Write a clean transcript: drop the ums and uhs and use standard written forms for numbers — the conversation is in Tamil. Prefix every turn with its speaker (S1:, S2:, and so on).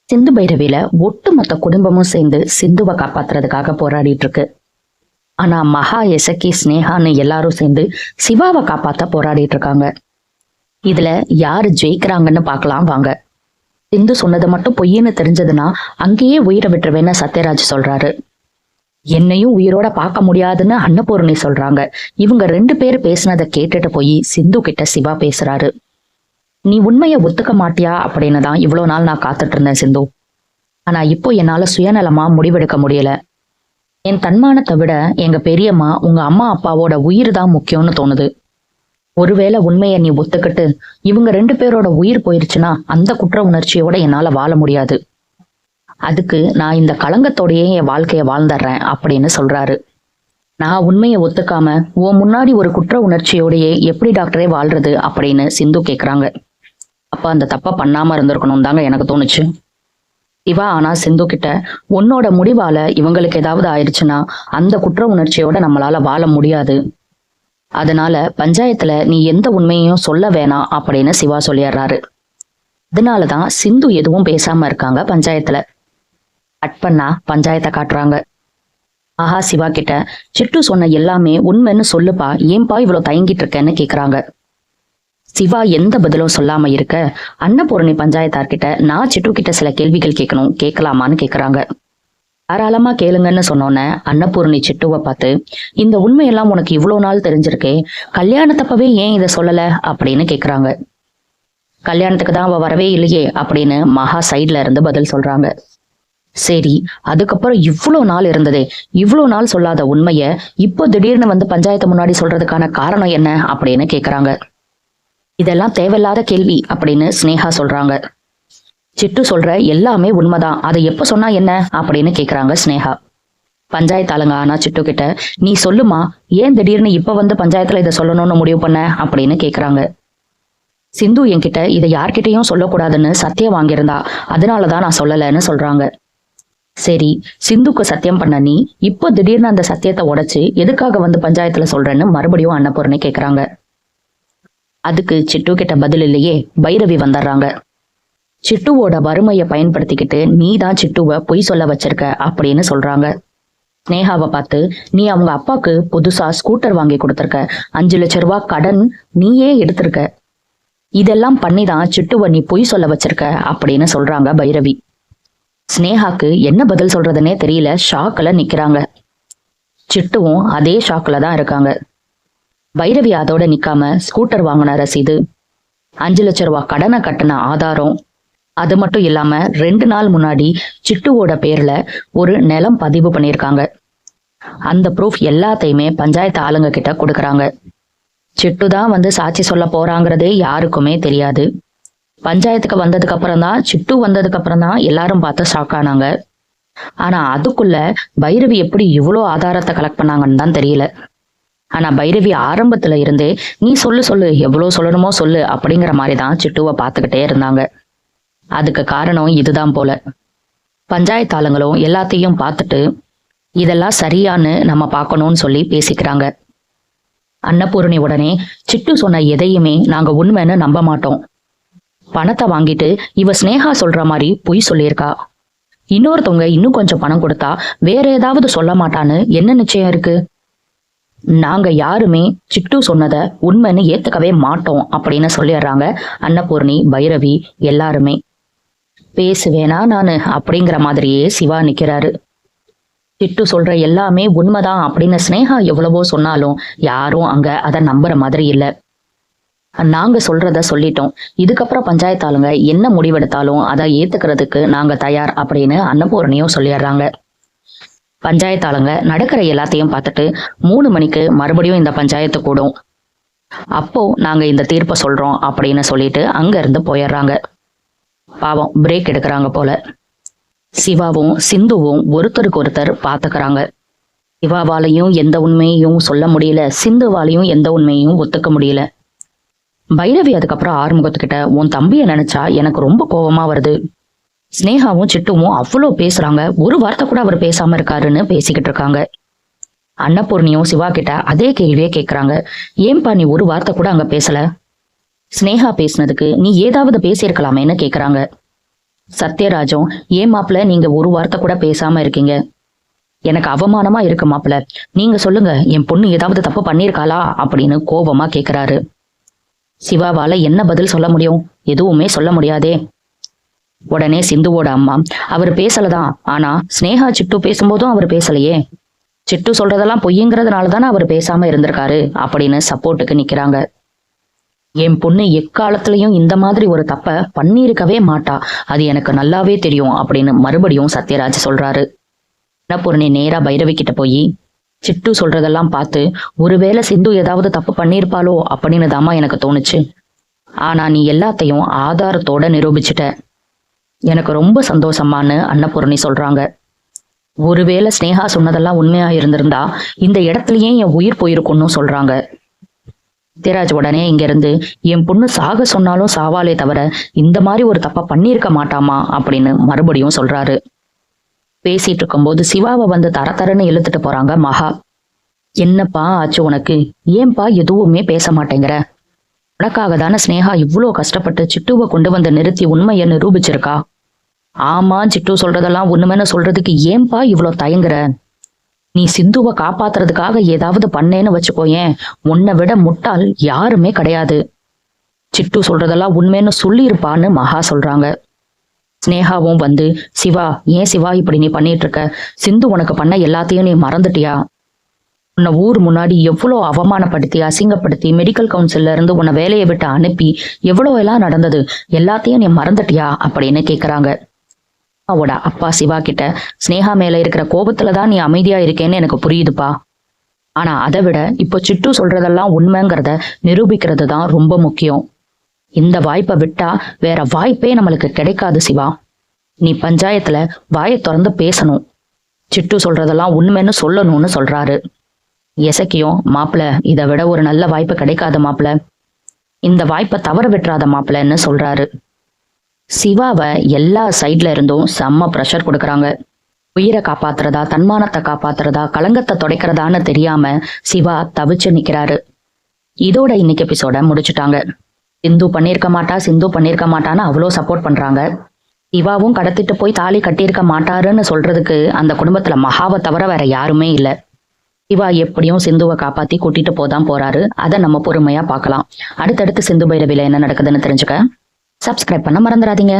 S1: சிந்து பைரவியில ஒட்டுமொத்த குடும்பமும் சேர்ந்து சிந்துவை காப்பாத்துறதுக்காக போராடிட்டு இருக்கு. ஆனா மகா, எசக்கி, ஸ்னேகான்னு எல்லாரும் சேர்ந்து சிவாவை காப்பாத்த போராடிட்டு இருக்காங்க. இதுல யாரு ஜெயிக்கிறாங்கன்னு பார்க்கலாம் வாங்க. சிந்து சொன்னது மட்டும் பொய்ன்னு தெரிஞ்சதுன்னா அங்கேயே உயிரை விட்டுருவேன்னு சத்யராஜ் சொல்றாரு. என்னையும் உயிரோட பார்க்க முடியாதுன்னு அன்னபூர்ணி சொல்றாங்க. இவங்க 2 பேர் பேசினதை கேட்டுட்டு போய் சிந்து கிட்ட சிவா பேசுறாரு. நீ உண்மையை ஒத்துக்க மாட்டியா அப்படின்னு தான் இவ்வளவு நாள் நான் காத்துட்டு இருந்தேன் சிந்து. ஆனா இப்போ என்னால சுயநலமா முடிவெடுக்க முடியல. என் தன்மானத்தை விட எங்க பெரியம்மா உங்க அம்மா அப்பாவோட உயிர் தான் முக்கியம்னு தோணுது. ஒருவேளை உண்மையை நீ ஒத்துக்கிட்டு இவங்க 2 பேரோட உயிர் போயிருச்சுன்னா அந்த குற்ற உணர்ச்சியோட என்னால வாழ முடியாது. அதுக்கு நான் இந்த களங்கத்தோடையே என் வாழ்க்கைய வாழ்ந்துடுறேன் அப்படின்னு சொல்றாரு. நான் உண்மையை ஒத்துக்காம உன் முன்னாடி ஒரு குற்ற உணர்ச்சியோடையே எப்படி டாக்டரே வாழ்றது அப்படின்னு சிந்து கேக்குறாங்க. அப்ப அந்த தப்பை பண்ணாம இருந்திருக்கணும் தாங்க எனக்கு தோணுச்சு. சிவா ஆனா சிந்து கிட்ட உன்னோட முடிவால இவங்களுக்கு ஏதாவது ஆயிடுச்சுன்னா அந்த குற்ற உணர்ச்சியோட நம்மளால வாழ முடியாது. அதனால பஞ்சாயத்துல நீ எந்த உண்மையையும் சொல்ல வேணாம் அப்படின்னு சிவா சொல்லிடுறாரு. அதனாலதான் சிந்து எதுவும் பேசாம இருக்காங்க. பஞ்சாயத்துல கட் பண்ணா பஞ்சாயத்தை காட்டுறாங்க. ஆஹா, சிவா கிட்ட சிட்டு சொன்ன எல்லாமே உண்மைன்னு சொல்லுப்பா, ஏன்பா இவ்வளவு தயங்கிட்டு இருக்கேன்னு கேக்குறாங்க. சிவா எந்த பதிலும் சொல்லாம இருக்க அன்னபூரணி பஞ்சாயத்தார்கிட்ட நான் சிட்டு கிட்ட சில கேள்விகள் கேட்கணும், கேட்கலாமான்னு கேக்குறாங்க. தாராளமா கேளுங்கன்னு சொன்னோன்னே அன்னபூரணி சிட்டுவை பார்த்து, இந்த உண்மையெல்லாம் உனக்கு இவ்வளவு நாள் தெரிஞ்சிருக்கே, கல்யாணத்தப்பவே ஏன் இதை சொல்லல அப்படின்னு கேக்குறாங்க. கல்யாணத்துக்கு தான் அவ வரவே இல்லையே அப்படின்னு மகா சைட்ல இருந்து பதில் சொல்றாங்க. சரி, அதுக்கப்புறம் இவ்வளவு நாள் இருந்ததே, இவ்வளவு நாள் சொல்லாத உண்மைய இப்போ திடீர்னு வந்து பஞ்சாயத்து முன்னாடி சொல்றதுக்கான காரணம் என்ன அப்படின்னு கேக்குறாங்க. இதெல்லாம் தேவையில்லாத கேள்வி அப்படின்னு ஸ்னேகா சொல்றாங்க. சிட்டு சொல்ற எல்லாமே உண்மைதான், அதை எப்ப சொன்னா என்ன அப்படின்னு கேக்குறாங்க ஸ்னேகா. பஞ்சாயத்தாளுங்க ஆனா சிட்டு கிட்ட நீ சொல்லுமா, ஏன் திடீர்னு இப்ப வந்து பஞ்சாயத்துல இதை சொல்லணும்னு முடிவு பண்ண அப்படின்னு கேக்குறாங்க. சிந்து என்கிட்ட இதை யார்கிட்டையும் சொல்லக்கூடாதுன்னு சத்தியம் வாங்கியிருந்தா, அதனாலதான் நான் சொல்லலைன்னு சொல்றாங்க. சரி, சிந்துக்கு சத்தியம் பண்ண நீ இப்போ திடீர்னு அந்த சத்தியத்தை உடைச்சு எதுக்காக வந்து பஞ்சாயத்துல சொல்றேன்னு மறுபடியும் அன்னபூரணி கேக்குறாங்க. அதுக்கு சிட்டு கிட்ட பதில் இல்லையே, பைரவி வந்துடுறாங்க. சிட்டுவோட வறுமையை பயன்படுத்திக்கிட்டு நீ தான் சிட்டுவை பொய் சொல்ல வச்சிருக்க அப்படின்னு சொல்றாங்க. ஸ்னேகாவை பார்த்து, நீ அவங்க அப்பாக்கு புதுசா ஸ்கூட்டர் வாங்கி கொடுத்துருக்க, 5 லட்சம் ரூபாய் கடன் நீயே எடுத்திருக்க, இதெல்லாம் பண்ணிதான் சிட்டுவை நீ பொய் சொல்ல வச்சிருக்க அப்படின்னு சொல்றாங்க பைரவி. ஸ்னேகாக்கு என்ன பதில் சொல்றதுன்னே தெரியல, ஷாக்ல நிக்கிறாங்க. சிட்டுவும் அதே ஷாக்ல தான் இருக்காங்க. பைரவி அதோட நிக்காம ஸ்கூட்டர் வாங்கின ரசீது, 5 லட்சம் ரூபாய் கடனை கட்டின ஆதாரம், அது மட்டும் இல்லாம 2 நாள் முன்னாடி சிட்டுவோட பேர்ல ஒரு நிலம் பதிவு பண்ணியிருக்காங்க. அந்த ப்ரூஃப் எல்லாத்தையுமே பஞ்சாயத்து ஆளுங்க கிட்ட கொடுக்கறாங்க. சிட்டு தான் வந்து சாட்சி சொல்ல போறாங்கிறதே யாருக்குமே தெரியாது. பஞ்சாயத்துக்கு வந்ததுக்கு அப்புறம் தான், சிட்டு வந்ததுக்கு அப்புறம் தான் எல்லாரும் பார்த்து ஷாக் ஆனாங்க. ஆனா அதுக்குள்ள பைரவி எப்படி இவ்வளோ ஆதாரத்தை கலெக்ட் பண்ணாங்கன்னு தான் தெரியல. ஆனா பைரவி ஆரம்பத்துல இருந்தே நீ சொல்லு சொல்லு, எவ்வளவு சொல்லணுமோ சொல்லு அப்படிங்கிற மாதிரி தான் சிட்டுவை பார்த்துக்கிட்டே இருந்தாங்க. அதுக்கு காரணம் இதுதான் போல. பஞ்சாயத்து ஆளுங்களும் எல்லாத்தையும் பார்த்துட்டு இதெல்லாம் சரியான்னு நம்ம பார்க்கணும்னு சொல்லி பேசிக்கிறாங்க. அன்னபூரணி உடனே, சிட்டு சொன்ன எதையுமே நாங்க உண்மைன்னு நம்ப மாட்டோம். பணத்தை வாங்கிட்டு இவ ஸ்னேகா சொல்ற மாதிரி பொய் சொல்லியிருக்கா. இன்னொருத்தவங்க இன்னும் கொஞ்சம் பணம் கொடுத்தா வேற ஏதாவது சொல்ல மாட்டான்னு என்ன நிச்சயம் இருக்கு? நாங்க யாருமே சிட்டு சொன்னதை உண்மைன்னு ஏத்துக்கவே மாட்டோம் அப்படின்னு சொல்லிடுறாங்க அன்னபூர்ணி, பைரவி எல்லாருமே. பேசுவேனா நானு அப்படிங்கிற மாதிரியே சிவா நிக்கிறாரு. சிட்டு சொல்ற எல்லாமே உண்மைதான் அப்படின்னு ஸ்னேகா எவ்வளவோ சொன்னாலும் யாரும் அங்க அதை நம்புற மாதிரி இல்ல. நாங்க சொல்றத சொல்லிட்டோம், இதுக்கப்புறம் பஞ்சாயத்தாளுங்க என்ன முடிவெடுத்தாலும் அதை ஏத்துக்கிறதுக்கு நாங்க தயார் அப்படின்னு அன்னபூரணியும் சொல்லிடுறாங்க. பஞ்சாயத்தாளுங்க நடக்கிற எல்லாத்தையும் பார்த்துட்டு 3 மணிக்கு மறுபடியும் இந்த பஞ்சாயத்து கூடும், அப்போ நாங்க இந்த தீர்ப்பை சொல்றோம் அப்படின்னு சொல்லிட்டு அங்க இருந்து போயிடுறாங்க. பாவம், பிரேக் எடுக்கிறாங்க போல. சிவாவும் சிந்துவும் ஒருத்தருக்கு ஒருத்தர் பாத்துக்கிறாங்க. சிவாவாலையும் எந்த உண்மையையும் சொல்ல முடியல, சிந்துவாலையும் எந்த உண்மையையும் ஒத்துக்க முடியல. பைரவி அதுக்கப்புறம் ஆறுமுகத்துக்கிட்ட, உன் தம்பியை நினைச்சா எனக்கு ரொம்ப கோபமா வருது, ஸ்னேகாவும் சிட்டுவும் அவ்வளோ பேசுறாங்க, ஒரு வார்த்தை கூட அவர் பேசாம இருக்காருன்னு பேசிக்கிட்டு இருக்காங்க. அன்னபூர்ணியும் சிவா கிட்ட அதே கேள்வியே கேட்கறாங்க. ஏன்பா நீ ஒரு வார்த்தை கூட அங்க பேசல? ஸ்னேகா பேசினதுக்கு நீ ஏதாவது பேசியிருக்கலாமேன்னு கேக்குறாங்க. சத்யராஜும், ஏன் மாப்பிள நீங்க ஒரு வார்த்தை கூட பேசாம இருக்கீங்க? எனக்கு அவமானமா இருக்கு மாப்பிள. நீங்க சொல்லுங்க, என் பொண்ணு ஏதாவது தப்பு பண்ணியிருக்காளா அப்படின்னு கோபமா கேக்குறாரு. சிவாவால என்ன பதில் சொல்ல முடியும்? எதுவுமே சொல்ல முடியாதே. உடனே சிந்துவோட அம்மா, அவர் பேசலதான், ஆனா ஸ்னேகா சிட்டு பேசும்போதும் அவர் பேசலையே. சிட்டு சொல்றதெல்லாம் பொய்யுங்கிறதுனால தானே அவர் பேசாம இருந்திருக்காரு அப்படின்னு சப்போர்ட்டுக்கு நிக்கிறாங்க. என் பொண்ணு எக்காலத்திலையும் இந்த மாதிரி ஒரு தப்ப பண்ணியிருக்கவே மாட்டா, அது எனக்கு நல்லாவே தெரியும் அப்படின்னு மறுபடியும் சத்யராஜ் சொல்றாரு. அன்னபூர்ணி நேரா பைரவி கிட்ட போய், சிட்டு சொல்றதெல்லாம் பார்த்து ஒருவேளை சிந்து ஏதாவது தப்பு பண்ணியிருப்பாளோ அப்படின்னு தாமா எனக்கு தோணுச்சு. ஆனா நீ எல்லாத்தையும் ஆதாரத்தோட நிரூபிச்சிட்ட. எனக்கு ரொம்ப சந்தோஷமான்னு அன்னபூர்ணி சொல்றாங்க. ஒருவேளை ஸ்னேகா சொன்னதெல்லாம் உண்மையா இருந்திருந்தா இந்த இடத்துலயே என் உயிர் போயிருக்கும்னு சொல்றாங்க. சத்யராஜ் உடனே இங்க இருந்து, என் பொண்ணு சாக சொன்னாலும் சாவாலே தவிர இந்த மாதிரி ஒரு தப்பா பண்ணியிருக்க மாட்டாமா அப்படின்னு மறுபடியும் சொல்றாரு. பேசிட்டு இருக்கும்போது சிவாவை வந்து தரன்னு இழுத்துட்டு போறாங்க மகா. என்னப்பா ஆச்சு உனக்கு? ஏன்பா எதுவுமே பேச மாட்டேங்கிற? உனக்காக தானே ஸ்னேகா இவ்வளோ கஷ்டப்பட்டு சிட்டுவை கொண்டு வந்து நிறுத்தி உண்மையை நிரூபிச்சிருக்கா. ஆமா, சிட்டு சொல்றதெல்லாம் உண்மைன்னு சொல்றதுக்கு ஏன்பா இவ்வளோ தயங்குற? நீ சிந்துவை காப்பாத்துறதுக்காக ஏதாவது பண்ணேன்னு வச்சுக்கோயேன், உன்னை விட முட்டாள் யாருமே கிடையாது. சிட்டு சொல்றதெல்லாம் உண்மைன்னு சொல்லியிருப்பான்னு மகா சொல்றாங்க. ஸ்னேகாவும் வந்து, சிவா, ஏன் சிவா இப்படி நீ பண்ணிட்டு இருக்க? சிந்து உனக்கு பண்ண எல்லாத்தையும் நீ மறந்துட்டியா? உன்னை ஊர் முன்னாடி எவ்வளோ அவமானப்படுத்தி அசிங்கப்படுத்தி மெடிக்கல் கவுன்சில்ல இருந்து உன்னை வேலையை விட்டு அனுப்பி எவ்வளோ எல்லாம் நடந்தது, எல்லாத்தையும் நீ மறந்துட்டியா அப்படின்னு கேக்குறாங்க. அவட அப்பா சிவா கிட்ட, ஸ்னேகா மேல இருக்கிற கோபத்துலதான் நீ அமைதியா இருக்கேன்னு எனக்கு புரியுதுப்பா. ஆனா அதை விட இப்போ சிட்டு சொல்றதெல்லாம் உண்மைங்கிறத நிரூபிக்கிறது தான் ரொம்ப முக்கியம். இந்த வாய்ப்பை விட்டா வேற வாய்ப்பே நம்மளுக்கு கிடைக்காது சிவா. நீ பஞ்சாயத்துல வாயை திறந்து பேசணும், சிட்டு சொல்றதெல்லாம் உண்மைன்னு சொல்லணும்னு சொல்றாரு. எசக்கியும், மாப்பிள இதை விட ஒரு நல்ல வாய்ப்பு கிடைக்காத மாப்பிள, இந்த வாய்ப்பை தவற விட்டுறாத மாப்பிளன்னு சொல்றாரு. சிவாவை எல்லா சைட்ல இருந்தும் செம்ம ப்ரெஷர் கொடுக்குறாங்க. உயிரை காப்பாத்துறதா, தன்மானத்தை காப்பாத்துறதா, களங்கத்தை துடைக்கிறதான்னு தெரியாம சிவா தவிச்சு நிக்கிறாரு. இதோட இன்னைக்கு எபிசோட முடிச்சுட்டாங்க. சிந்து பண்ணியிருக்க மாட்டான்னு அவ்வளோ சப்போர்ட் பண்றாங்க. சிவாவும் கடத்திட்டு போய் தாலி கட்டியிருக்க மாட்டாருன்னு சொல்றதுக்கு அந்த குடும்பத்துல மகாவை தவிர வேற யாருமே இல்ல. சிவா எப்படியும் சிந்துவை காப்பாத்தி கூட்டிட்டு போதான் போறாரு. அதை நம்ம பொறுமையா பார்க்கலாம். அடுத்தடுத்து சிந்து பைரவில என்ன நடக்குதுன்னு தெரிஞ்சுக்க சப்ஸ்கிரைப் பண்ண மறந்துடாதீங்க.